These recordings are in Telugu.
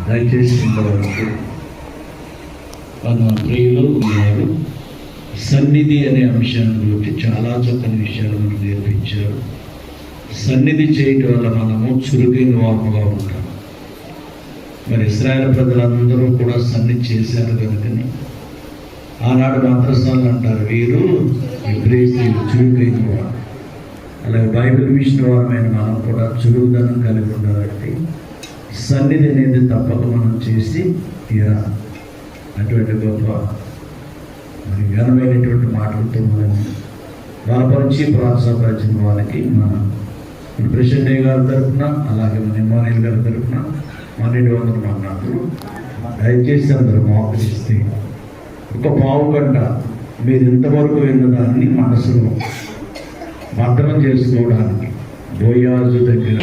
దయచేసి ఇంతవరకు మన ప్రియులు ఉన్నారు. సన్నిధి అనే అంశాన్ని గురించి చాలా చక్కని విషయాలు మనకు నేర్పించారు. సన్నిధి చేయటం వల్ల మనము చురుకైన వాముగా ఉంటాం. మరి ఇశ్రాయేలు ప్రజలందరూ కూడా సన్నిధి చేశారు కనుకని ఆనాడు మంత్రస్థానాలు అంటారు, వీరు ఎబ్రేయులు చురుకైన వారు. అలాగే బైబిల్ మిషన్ వారమైన మనం కూడా చురుకుదనం కలిగి ఉండాలంటే సన్నిధి అనేది తప్పక మనం చేసి తీరాలి. అటువంటి గొప్ప మరి ఘనమైనటువంటి మాటలతో మనం బలపరిచి ప్రోత్సాహపరిచిన వారికి మన ప్రెసిడెంట్ గారి తరఫున, అలాగే మన ఇమానుయేల్ గారి తరఫున 1200 మాట్లాడుతూ దయచేసి అందరూ మోకరిస్తే ఒక పావు గంట మీరు ఇంతవరకు విన్నదాన్ని మనసులో భద్రం చేసుకోవడానికి బోయాజు దగ్గర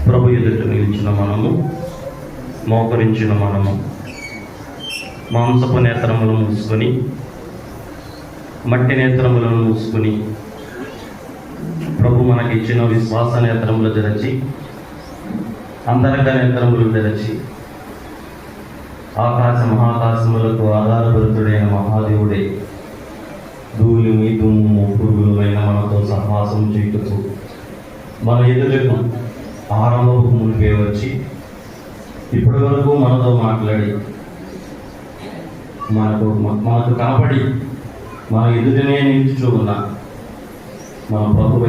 ప్రభు ఎదుట నిలిచిన మనము, మోకరించిన మనము మాంసపు నేత్రములు మూసుకొని, మట్టి నేత్రములను మూసుకొని, ప్రభు మనకిచ్చిన విశ్వాస నేత్రములు తెరచి, అంతరంగ నేత్రములు తెరచి, ఆకాశ మహాకాశములకు ఆధారభరితుడైన మహాదేవుడే ధూళిమి దుమ్ము పురుగులమైన మనతో సహవాసం చేయుటకు మన ఎదుటకు ఆరంభపు మునిపే వచ్చి ఇప్పటి వరకు మనతో మాట్లాడి మనకు కనపడి మన ఎదుటనే నిలుచు ఉన్న మన ప్రభు